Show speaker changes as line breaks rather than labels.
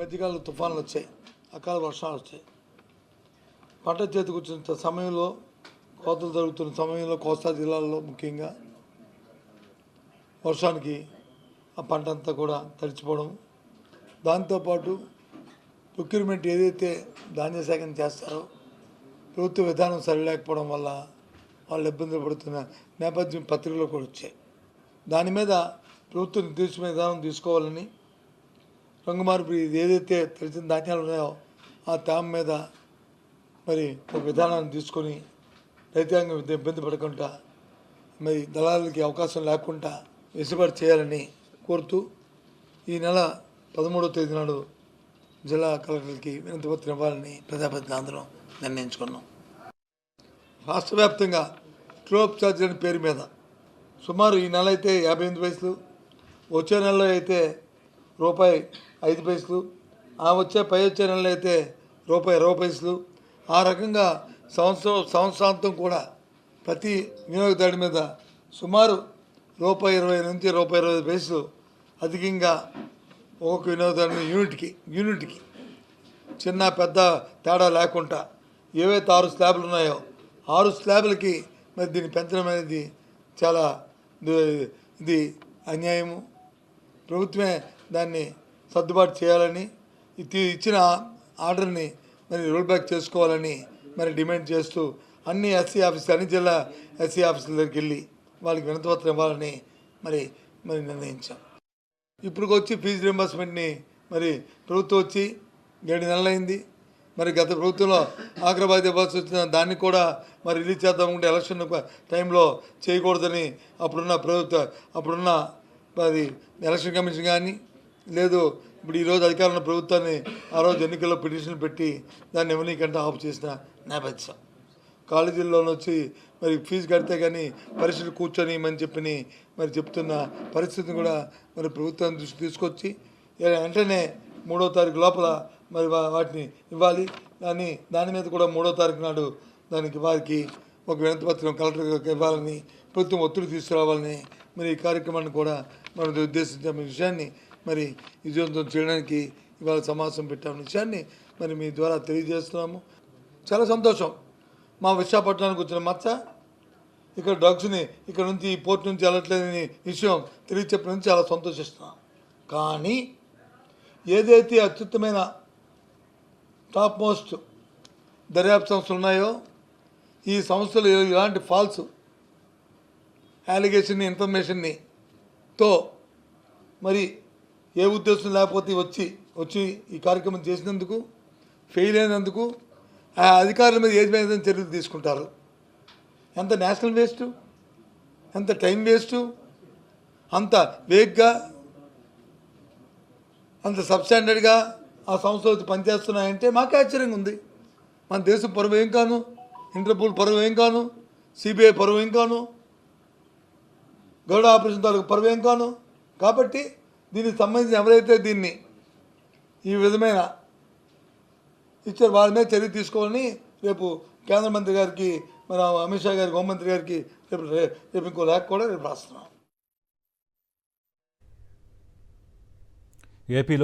మధ్యకాలంలో తుఫాన్లు వచ్చాయి, అకాల వర్షాలు వచ్చాయి. పంట చేతికి వచ్చిన సమయంలో, కోతలు జరుగుతున్న సమయంలో కోస్తా జిల్లాల్లో ముఖ్యంగా వర్షానికి ఆ పంట అంతా కూడా తడిచిపోవడం, దాంతోపాటు ప్రొక్యూర్మెంట్ ఏదైతే ధాన్య సేకరణ చేస్తారో ప్రభుత్వ విధానం సరిలేకపోవడం వల్ల వాళ్ళు ఇబ్బందులు పడుతున్న నేపథ్యం పత్రికలో కూడా వచ్చాయి. దాని మీద ప్రభుత్వం నిర్దేశించిన విధానం తీసుకోవాలని, రంగు మార్పు ఏదైతే తెలిసిన ధాన్యాలు ఉన్నాయో ఆ తేమ మీద మరి ఒక విధానాన్ని తీసుకొని రైతాంగం ఇబ్బంది పడకుండా, మరి దళాలకి అవకాశం లేకుండా వెసులుబాటు చేయాలని కోరుతూ ఈ నెల 13వ తేదీ నాడు జిల్లా కలెక్టర్కి వినతిపత్రం ఇవ్వాలని ప్రజాప్రతినిధులు అందరం నిర్ణయించుకున్నాం. రాష్ట్ర వ్యాప్తంగా క్లోప్ ఛార్జీల పేరు మీద సుమారు ఈ నెల అయితే 58 పైసలు, వచ్చే నెలలో అయితే ₹5, ఆ పై వచ్చే నెలలో అయితే ₹20 పైసలు, ఆ రకంగా సంవత్సరాంతం కూడా ప్రతి వినియోగదారుడి మీద సుమారు ₹20 నుంచి ₹25 పైసలు అధికంగా ఒక్కొక్క వినియోగదారుని యూనిట్కి చిన్న పెద్ద తేడా లేకుండా ఏవైతే 6 స్లాబ్లు ఉన్నాయో 6 స్లాబ్లకి మరి దీన్ని పెంచడం అనేది చాలా ఇది అన్యాయము. ప్రభుత్వమే దాన్ని సర్దుబాటు చేయాలని, ఇచ్చిన ఆర్డర్ని మరి రోల్ బ్యాక్ చేసుకోవాలని మరి డిమాండ్ చేస్తూ అన్ని జిల్లా ఎస్సీ ఆఫీసుల దగ్గరికి వెళ్ళి వాళ్ళకి వినతిపత్రం ఇవ్వాలని మరి నిర్ణయించాం. ఇప్పుడు వచ్చి ఫీజు రింబర్స్మెంట్ని మరి ప్రభుత్వం వచ్చి 7 నెలలైంది. మరి గత ప్రభుత్వంలో ఆగ్రబాద్ ఇవ్వాల్సి వచ్చిన దాన్ని కూడా మరి రిలీజ్ చేద్దామంటే ఎలక్షన్ టైంలో చేయకూడదని అప్పుడున్న అది ఎలక్షన్ కమిషన్ కానీ లేదు ఇప్పుడు ఈరోజు అధికారంలో ప్రభుత్వాన్ని ఆ రోజు ఎన్నికల్లో పిటిషన్ పెట్టి దాన్ని ఇవ్వనీకంటే ఆఫ్ చేసిన నేపథ్యం. కాలేజీల్లోనే వచ్చి మరి ఫీజు కడితే కానీ పరీక్షలు కూర్చొని చెప్పని మరి చెప్తున్న పరిస్థితిని కూడా మరి ప్రభుత్వం దృష్టి తీసుకొచ్చి వెంటనే 3వ తారీఖు లోపల మరి వాటిని ఇవ్వాలి. దాని మీద కూడా 3వ తారీఖు నాడు దానికి వారికి ఒక వినతిపత్రం కలెక్టర్కి ఇవ్వాలని, ప్రభుత్వం ఒత్తిడి తీసుకురావాలని మరి ఈ కార్యక్రమాన్ని కూడా మనం ఉద్దేశించిన విషయాన్ని మరి విజయవంతం చేయడానికి ఇవాళ సమావేశం పెట్టామన్న విషయాన్ని మరి మీ ద్వారా తెలియజేస్తున్నాము. చాలా సంతోషం. మా విశాఖపట్నానికి వచ్చిన మచ్చ ఇక్కడ డ్రగ్స్ని ఇక్కడ నుంచి ఈ పోర్ట్ నుంచి వెళ్ళట్లేదని విషయం తెలియచెప్పడం నుంచి చాలా సంతోషిస్తున్నాం. కానీ ఏదైతే అత్యుత్తమైన టాప్ మోస్ట్ దర్యాప్తు సంస్థలు ఉన్నాయో ఈ సంస్థలు ఇలాంటి ఫాల్స్ అలిగేషన్ని ఇన్ఫర్మేషన్ని తో మరి ఏ ఉద్దేశం లేకపోతే వచ్చి ఈ కార్యక్రమం చేసినందుకు ఫెయిల్ అయినందుకు ఆ అధికారుల మీద ఏది మీద చర్యలు తీసుకుంటారు. ఎంత నేషనల్ వేస్టు, ఎంత టైం వేస్టు, అంత వేగ్గా అంత సబ్స్టాండర్డ్గా ఆ సంస్థలు పనిచేస్తున్నాయంటే మాకే ఆశ్చర్యంగా ఉంది. మన దేశం పరువు ఏం కాను, ఇంటర్పోల్ పరువు ఏం కాను, సిబిఐ పరువు ఏం కాను, గరుడ ఆపరేషన్ తాలూకు పరువు ఏం కాను. కాబట్టి దీనికి సంబంధించి ఎవరైతే దీన్ని ఈ విధమైన ఇచ్చారు వాళ్ళ మీద చర్య తీసుకోవాలని రేపు కేంద్ర మంత్రి గారికి, మన అమిత్ షా గారికి, హోంమంత్రి గారికి రేపు ఇంకో లేఖ కూడా రేపు రాస్తున్నాం.
ఏపీలో